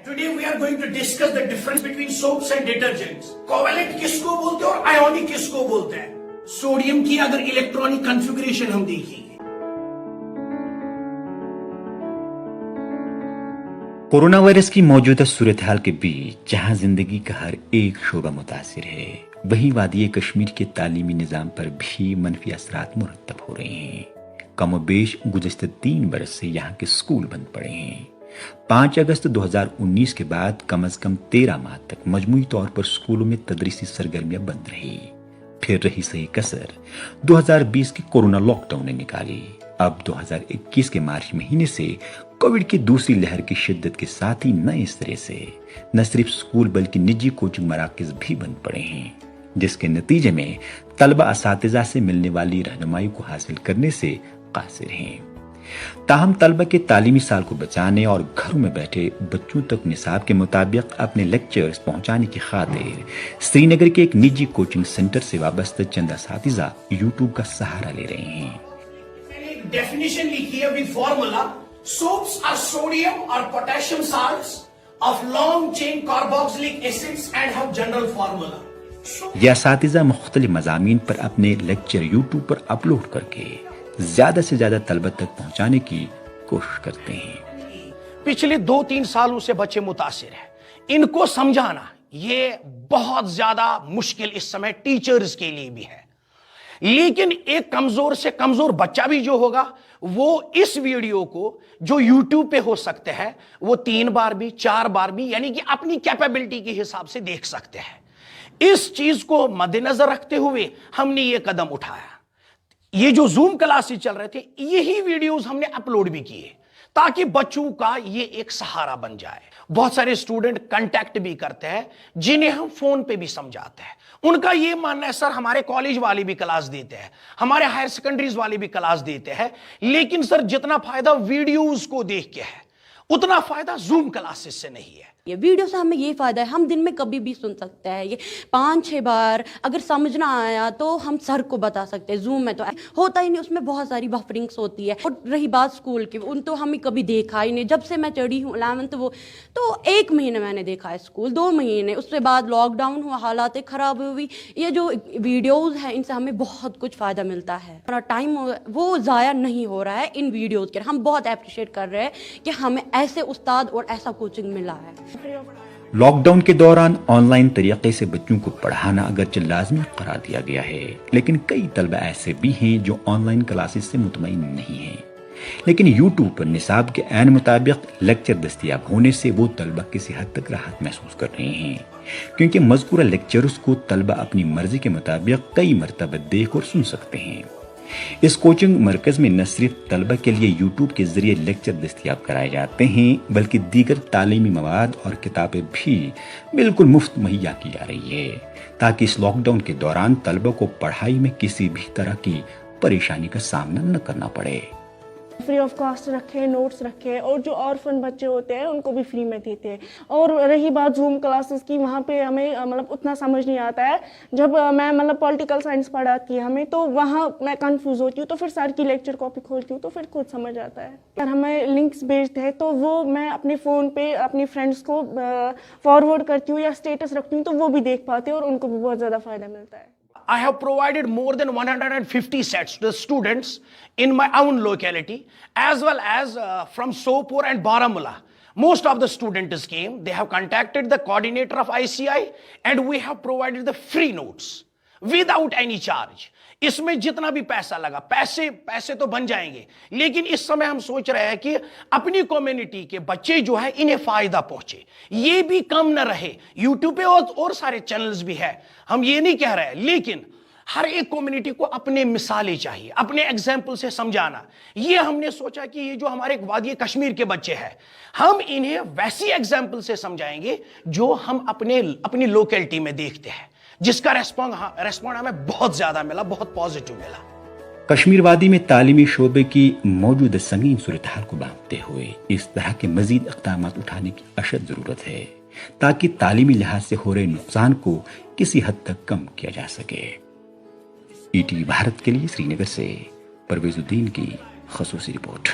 Today we are going to discuss the difference between soaps and detergents. Covalent किसको बोलते हैं और ionic किसको बोलते हैं? सोडियम की अगर इलेक्ट्रॉनिक कॉन्फ़िगरेशन हम देखेंगे, कोरोना वायरस की मौजूदा सूरत हाल के बीच जहां जिंदगी का हर एक शोबा मुतासिर है, वहीं वादी कश्मीर के तालीमी निज़ाम पर भी मनफी असरात मुरतब हो रहे हैं। कमोबेश गुज़श्ता 3 बरस से यहाँ के स्कूल बंद पड़े हैं। 5 अगस्त 2019 के बाद कम से कम 13 माह तक मजमूई तौर पर स्कूलों में तदरीसी सरगर्मियां बंद रही। फिर रही सही कसर 2020 के कोरोना लॉकडाउन ने निकाली। अब 2021 के मार्च महीने से कोविड की दूसरी लहर की शिद्दत के साथ ही नए सिरे से न सिर्फ स्कूल बल्कि निजी कोचिंग मराकज भी बंद पड़े हैं, जिसके नतीजे में तलबा असातिज़ा से मिलने वाली रहनुमाई को हासिल करने से कासिर हैं। ताहम तलबा के तालीमी साल को बचाने और घरों में बैठे बच्चों तक निसाब के मुताबिक अपने लेक्चर्स पहुंचाने की खातिर श्रीनगर के एक निजी कोचिंग सेंटर से वाबस्ता चंद असातिज़ा यूट्यूब का सहारा ले रहे हैं। डेफिनेशन लिखी है with formula, soaps are sodium or potassium salts of long chain carboxylic acids and have general formula. यह असातिज़ा मुख्तलिफ मज़ामीन पर अपने लेक्चर यूट्यूब पर अपलोड करके ज्यादा से ज्यादा तलबा तक पहुंचाने की कोशिश करते हैं। पिछले 2-3 सालों से बच्चे मुतासिर हैं, इनको समझाना ये बहुत ज्यादा मुश्किल इस समय टीचर्स के लिए भी है। लेकिन एक कमजोर से कमजोर बच्चा भी जो होगा वो इस वीडियो को जो YouTube पे हो सकते हैं वो 3 बार भी 4 बार भी यानी कि अपनी कैपेबिलिटी के हिसाब से देख सकते हैं। इस चीज को मद्देनजर रखते हुए हमने ये कदम उठाया। ये जो जूम क्लासेस चल रहे थे यही वीडियोस हमने अपलोड भी किए ताकि बच्चों का ये एक सहारा बन जाए। बहुत सारे स्टूडेंट कांटेक्ट भी करते हैं जिन्हें हम फोन पे भी समझाते हैं। उनका ये मानना है सर हमारे कॉलेज वाले भी क्लास देते हैं, हमारे हायर सेकेंडरीज वाले भी क्लास देते हैं, लेकिन सर जितना फायदा वीडियोस को देख के है उतना फायदा जूम क्लासेस से नहीं है। ये वीडियो से हमें ये फ़ायदा है, हम दिन में कभी भी सुन सकते हैं। ये 5-6 बार अगर समझ ना आया तो हम सर को बता सकते हैं। जूम में तो होता ही नहीं, उसमें बहुत सारी बफरिंग्स होती है। और रही बात स्कूल की, उन तो हमें कभी देखा ही नहीं। जब से मैं चढ़ी हूँ 11th वो तो 1 महीने मैंने देखा है स्कूल, 2 महीने, उसके बाद लॉकडाउन हुआ, हालात ख़राब हुई। ये जो वीडियोज़ हैं इनसे हमें बहुत कुछ फ़ायदा मिलता है। हमारा टाइम वो ज़ाया नहीं हो रहा है इन वीडियोज़ के। हम बहुत अप्रिशिएट कर रहे हैं कि हमें ऐसे उस्ताद और ऐसा कोचिंग मिला है। लॉकडाउन के दौरान ऑनलाइन तरीके से बच्चों को पढ़ाना अगरचे लाजमी करार दिया गया है, लेकिन कई तलबा ऐसे भी हैं जो ऑनलाइन क्लासेस से मुतमईन नहीं हैं। लेकिन यूट्यूब पर निसाब के ऐन मुताबिक लेक्चर दस्तयाब होने से वो तलबा किसी हद तक राहत महसूस कर रहे हैं, क्योंकि मज़कूरा लेक्चर्स को तलबा अपनी मर्जी के मुताबिक कई मरतबा देख और सुन सकते हैं। इस कोचिंग मरकज में न सिर्फ तलबा के लिए यूट्यूब के जरिए लेक्चर दस्तयाब कराए जाते हैं बल्कि दीगर तालीमी मवाद और किताबें भी बिल्कुल मुफ्त मुहैया की जा रही है, ताकि इस लॉकडाउन के दौरान तलबा को पढ़ाई में किसी भी तरह की परेशानी का सामना न करना पड़े। फ्री ऑफ कॉस्ट रखे, नोट्स रखे, और जो ऑर्फन बच्चे होते हैं उनको भी फ्री में देते हैं। और रही बात जूम क्लासेस की, वहाँ पे हमें मतलब उतना समझ नहीं आता है। जब मैं मतलब पॉलिटिकल साइंस पढ़ाती है हमें, तो वहाँ मैं कंफ्यूज होती हूँ, तो फिर सर की लेक्चर कॉपी खोलती हूँ तो फिर खुद समझ आता है। अगर हमें लिंक्स भेजते हैं तो वो मैं अपने फ़ोन पे अपने फ्रेंड्स को फॉरवर्ड करती हूँ या स्टेटस रखती हूँ, तो वो भी देख पाते हैं और उनको भी बहुत ज़्यादा फ़ायदा मिलता है। I have provided more than 150 sets to the students in my own locality as well as from Sopore and Baramulla. Most of the students came. They have contacted the coordinator of ICI and we have provided the free notes without any charge. इसमें जितना भी पैसा लगा, पैसे तो बन जाएंगे, लेकिन इस समय हम सोच रहे हैं कि अपनी कम्युनिटी के बच्चे जो है इन्हें फायदा पहुंचे, ये भी कम न रहे। यूट्यूब पे और सारे चैनल्स भी है, हम ये नहीं कह रहे, लेकिन हर एक कम्युनिटी को अपने मिसालें चाहिए, अपने एग्जाम्पल से समझाना। ये हमने सोचा कि ये जो हमारे वादी कश्मीर के बच्चे हैं हम इन्हें वैसी एग्जाम्पल से समझाएंगे जो हम अपनी लोकेलिटी में देखते हैं, जिसका रेस्पॉन्ड हमें बहुत ज्यादा मिला, बहुत पॉजिटिव मिला। कश्मीर वादी में तालीमी शोबे की मौजूदा संगीन सूरत हाल को भांपते हुए इस तरह के मजीद इक़दाम उठाने की अशद जरूरत है, ताकि तालीमी लिहाज से हो रहे नुकसान को किसी हद तक कम किया जा सके। ETV भारत के लिए श्रीनगर से परवेजुद्दीन की ख़ुसूसी रिपोर्ट।